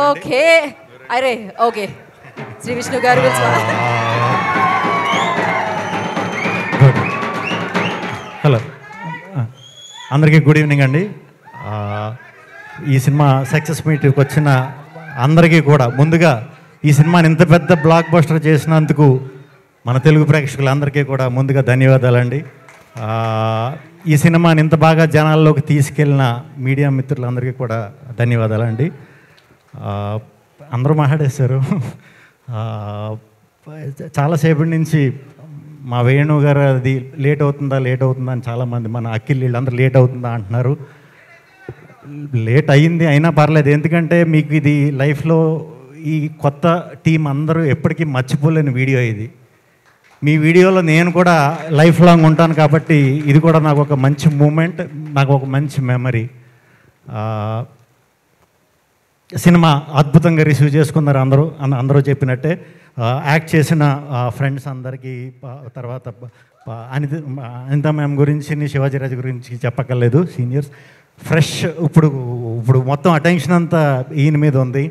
Okay అరే okay Shri Vishnu గారు hello అందరికీ గుడ్ ఈవినింగ్ అండి. ఈ సినిమా సక్సెస్ మీట్కి వచ్చిన అందరికీ కూడా ముందుగా ఈ సినిమాని ఇంత పెద్ద బ్లాక్ బస్టర్ చేసినందుకు మన తెలుగు ప్రేక్షకులందరికీ కూడా ముందుగా ధన్యవాదాలండి. ఈ సినిమాని ఇంత బాగా జనాల్లోకి తీసుకెళ్ళిన మీడియా మిత్రులందరికీ కూడా ధన్యవాదాలండి. అందరూ మాట్లాడేశారు. చాలాసేపటి నుంచి మా వేణు గారు అది లేట్ అవుతుందా అని చాలామంది మన అఖిల్ వీళ్ళందరూ లేట్ అవుతుందా అంటున్నారు. లేట్ అయ్యింది అయినా పర్లేదు, ఎందుకంటే మీకు ఇది లైఫ్లో ఈ కొత్త టీం అందరూ ఎప్పటికీ మర్చిపోలేని వీడియో ఇది. మీ వీడియోలో నేను కూడా లైఫ్ లాంగ్ ఉంటాను కాబట్టి ఇది కూడా నాకు ఒక మంచి మూమెంట్, నాకు ఒక మంచి మెమరీ. సినిమా అద్భుతంగా రిసీవ్ చేసుకున్నారు అందరూ చెప్పినట్టే. యాక్ట్ చేసిన ఫ్రెండ్స్ అందరికీ, తర్వాత అనిత మ్యామ్ గురించి, శివాజీరాజు గురించి చెప్పక్కర్లేదు, సీనియర్స్. ఫ్రెష్ ఇప్పుడు మొత్తం అటెన్షన్ అంతా ఈయన మీద ఉంది.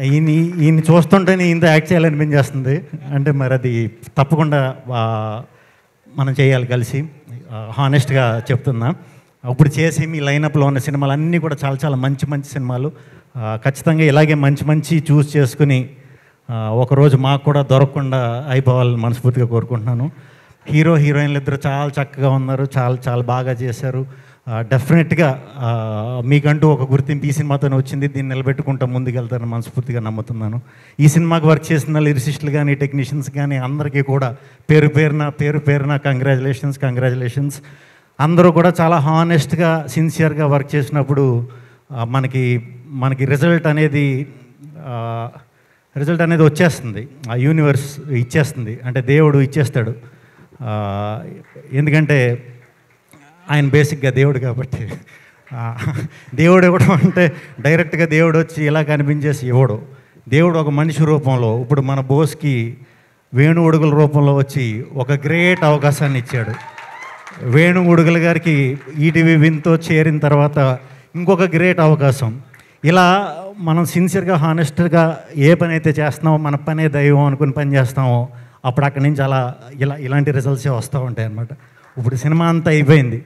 ఈయన చూస్తుంటేనే ఇంత యాక్ట్ చేయాలనిపించేస్తుంది. అంటే మరి అది తప్పకుండా మనం చేయాలి కలిసి, హానెస్ట్గా చెప్తున్నా. ఇప్పుడు చేసి మీ లైనప్లో ఉన్న సినిమాలు అన్నీ కూడా చాలా చాలా మంచి మంచి సినిమాలు. ఖచ్చితంగా ఇలాగే మంచి చూస్ చేసుకుని ఒకరోజు మాకు కూడా దొరకకుండా అయిపోవాలని మనస్ఫూర్తిగా కోరుకుంటున్నాను. హీరోయిన్లు ఇద్దరు చాలా చక్కగా ఉన్నారు, చాలా బాగా చేశారు. డెఫినెట్గా మీకంటూ ఒక గుర్తింపు ఈ సినిమాతోనే వచ్చింది. దీన్ని నిలబెట్టుకుంటూ ముందుకెళ్తారని మనస్ఫూర్తిగా నమ్ముతున్నాను. ఈ సినిమాకి వర్క్ చేసిన లిరిసిస్టులు కానీ, టెక్నీషియన్స్ కానీ అందరికీ కూడా పేరు పేరున కంగ్రాచులేషన్స్. అందరూ కూడా చాలా హానెస్ట్గా, సిన్సియర్గా వర్క్ చేసినప్పుడు మనకి రిజల్ట్ అనేది వచ్చేస్తుంది. ఆ యూనివర్స్ ఇచ్చేస్తుంది, అంటే దేవుడు ఇచ్చేస్తాడు. ఎందుకంటే ఆయన బేసిక్గా దేవుడు కాబట్టి. దేవుడు ఇవ్వడం అంటే డైరెక్ట్గా దేవుడు వచ్చి ఇలా కనిపించేసి ఇవ్వడు. దేవుడు ఒక మనిషి రూపంలో, ఇప్పుడు మన బోస్కి వేణు ఉడుగుల రూపంలో వచ్చి ఒక గ్రేట్ అవకాశాన్ని ఇచ్చాడు. వేణు ఉడుగుల గారికి ఈటీవీ విన్తో చేరిన తర్వాత ఇంకొక గ్రేట్ అవకాశం. ఇలా మనం సిన్సియర్గా, హానెస్ట్గా ఏ పని అయితే చేస్తున్నామో, మన పనే దైవం అనుకుని పని చేస్తామో, అప్పుడు అక్కడి నుంచి ఇలాంటి రిజల్ట్సే వస్తూ ఉంటాయి అన్నమాట. ఇప్పుడు సినిమా అంతా అయిపోయింది.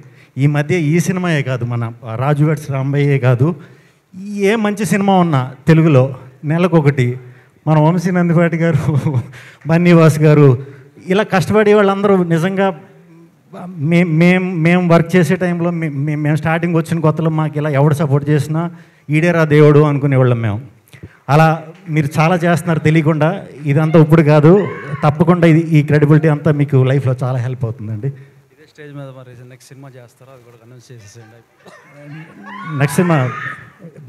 ఈ మధ్య ఈ సినిమాయే కాదు, మన రాజు వెడ్స్ రాంబయ్యే కాదు, ఏ మంచి సినిమా ఉన్నా తెలుగులో నెలకొకటి మన వంశీ నందిపాటి గారు, బన్నీవాస్ గారు, ఇలా కష్టపడే వాళ్ళందరూ నిజంగా మేము వర్క్ చేసే టైంలో మేము స్టార్టింగ్ వచ్చిన కొత్తలో మాకు ఇలా ఎవడు సపోర్ట్ చేసినా ఈడేరా దేవుడు అనుకునేవాళ్ళం మేము. అలా మీరు చాలా చేస్తున్నారు తెలియకుండా. ఇదంతా ఇప్పుడు కాదు, తప్పకుండా ఈ క్రెడిబిలిటీ అంతా మీకు లైఫ్లో చాలా హెల్ప్ అవుతుందండి. ఇదే స్టేజ్ మీద మరి నెక్స్ట్ సినిమా చేస్తారో అది కూడా అనౌన్స్ చేసేసేయండి.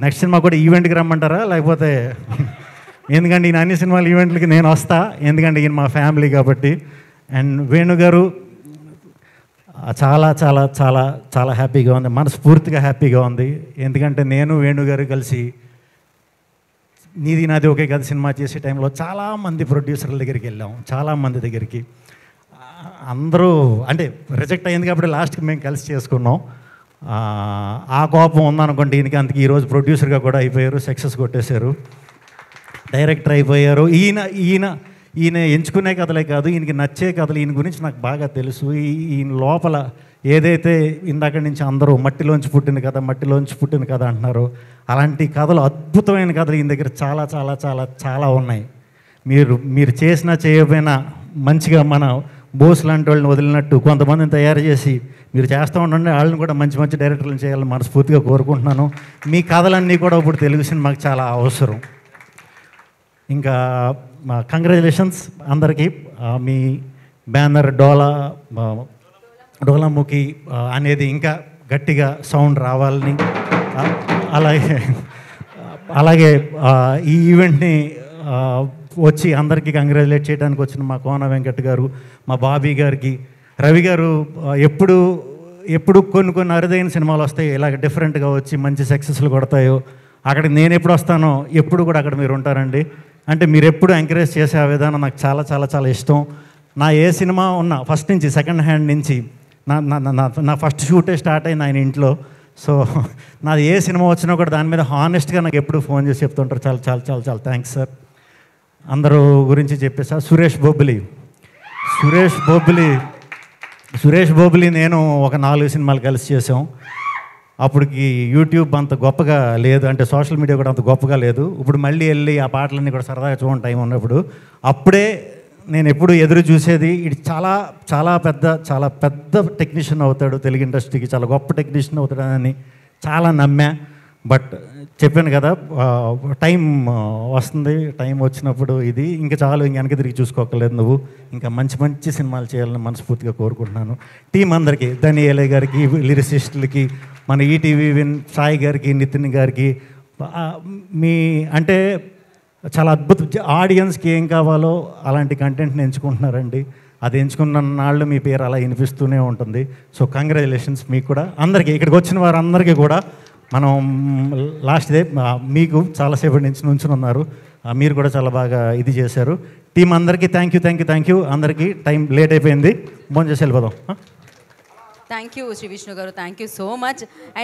నెక్స్ట్ సినిమా కూడా ఈవెంట్కి రమ్మంటారా లేకపోతే? ఎందుకంటే ఈయన అన్ని సినిమాలు ఈవెంట్లకి నేను వస్తా, ఎందుకంటే ఈయన మా ఫ్యామిలీ కాబట్టి. అండ్ వేణు గారు చాలా చాలా చాలా చాలా హ్యాపీగా ఉంది, మనస్ఫూర్తిగా హ్యాపీగా ఉంది. ఎందుకంటే నేను వేణు గారు కలిసి నీది నాది ఒకే కథ సినిమా చేసే టైంలో చాలామంది ప్రొడ్యూసర్ల దగ్గరికి వెళ్ళాం, చాలామంది దగ్గరికి. అందరూ అంటే రిజెక్ట్ అయింది కాబట్టి లాస్ట్కి మేము కలిసి చేసుకున్నాం. ఆ కోపం ఉందనుకోండి ఈయనకి, అందుకే ఈరోజు ప్రొడ్యూసర్గా కూడా అయిపోయారు, సక్సెస్ కొట్టేశారు, డైరెక్టర్ అయిపోయారు. ఈయన ఎంచుకునే కథలే కాదు, ఈయనకి నచ్చే కథలు, ఈయన గురించి నాకు బాగా తెలుసు. ఈయన లోపల ఏదైతే ఇందాక నుంచి అందరూ మట్టిలోంచి పుట్టిన కథ అంటున్నారు, అలాంటి కథలు, అద్భుతమైన కథలు ఈయన దగ్గర చాలా చాలా చాలా చాలా ఉన్నాయి. మీరు చేసినా చేయకపోయినా మంచిగా మన బోస్ లాంటి వాళ్ళని వదిలినట్టు కొంతమందిని తయారు చేసి మీరు చేస్తూ ఉండండి. వాళ్ళని కూడా మంచి మంచి డైరెక్టర్లను చేయాలని మనస్ఫూర్తిగా కోరుకుంటున్నాను. మీ కథలన్నీ కూడా ఇప్పుడు తెలుగు సినిమాకి చాలా అవసరం. ఇంకా కంగ్రాచులేషన్స్ అందరికీ. మీ బ్యానర్ డోలాముఖి అనేది ఇంకా గట్టిగా సౌండ్ రావాలని, అలాగే ఈ ఈవెంట్ని వచ్చి అందరికీ కంగ్రాచులేట్ చేయడానికి వచ్చిన మా కోన వెంకట్ గారు, మా బాబీ గారికి, రవి గారు ఎప్పుడు కొన్ని అరుదైన సినిమాలు వస్తాయి ఇలాగ డిఫరెంట్గా వచ్చి మంచి సక్సెస్లు కొడతాయో అక్కడికి నేను ఎప్పుడు వస్తానో ఎప్పుడు కూడా అక్కడ మీరు ఉంటారండి. అంటే మీరు ఎప్పుడు ఎంకరేజ్ చేసే ఆ విధానం నాకు చాలా చాలా చాలా ఇష్టం. నా ఏ సినిమా ఉన్నా ఫస్ట్ నుంచి సెకండ్ హ్యాండ్ నుంచి నా ఫస్ట్ షూటే స్టార్ట్ అయింది ఆయన ఇంట్లో. సో నాది ఏ సినిమా వచ్చినా కూడా దాని మీద హానెస్ట్గా నాకు ఎప్పుడు ఫోన్ చేసి చెప్తుంటారు. చాలా చాలా చాలా చాలా థ్యాంక్స్ సార్. అందరూ గురించి చెప్పేసా. సురేష్ బొబ్బిలి నేను ఒక 4 సినిమాలు కలిసి చేసాం. అప్పటికి యూట్యూబ్ అంత గొప్పగా లేదు, అంటే సోషల్ మీడియా కూడా అంత గొప్పగా లేదు. ఇప్పుడు మళ్ళీ వెళ్ళి ఆ పాటలన్నీ కూడా సరదాగా చూడండి టైం ఉన్నప్పుడు. అప్పుడే నేను ఎప్పుడు ఎదురు చూసేది, ఇది చాలా చాలా పెద్ద టెక్నీషియన్ అవుతాడు, తెలుగు ఇండస్ట్రీకి చాలా గొప్ప టెక్నీషియన్ అవుతాడని చాలా నమ్మా. బట్ చెప్పాను కదా, టైం వస్తుంది, టైం వచ్చినప్పుడు ఇది ఇంకా చాలు, ఇంక వెనక తిరిగి చూసుకోకలేదు నువ్వు, ఇంకా మంచి సినిమాలు చేయాలని మనస్ఫూర్తిగా కోరుకుంటున్నాను. టీం అందరికీ, ధనియేలే గారికి, లిరిసిస్టులకి, మన ఈటీవీ సాయి గారికి, నితిన్ గారికి, మీ అంటే చాలా అద్భుత ఆడియన్స్కి ఏం కావాలో అలాంటి కంటెంట్ని ఎంచుకుంటున్నారండి. అది ఎంచుకున్న నాళ్ళు మీ పేరు అలా వినిపిస్తూనే ఉంటుంది. సో కంగ్రాచులేషన్స్ మీకు కూడా, అందరికీ ఇక్కడికి వచ్చిన వారందరికీ కూడా. మనం లాస్ట్ డే మీకు చాలాసేపటి నుంచి ఉన్నారు, మీరు కూడా చాలా బాగా ఇది చేశారు. టీం అందరికీ థ్యాంక్ యూ. అందరికీ టైం లేట్ అయిపోయింది, ఫోన్ చేసి వెళ్ళిపోదాం. థ్యాంక్ యూ శ్రీ విష్ణు గారు, థ్యాంక్ యూ సో మచ్.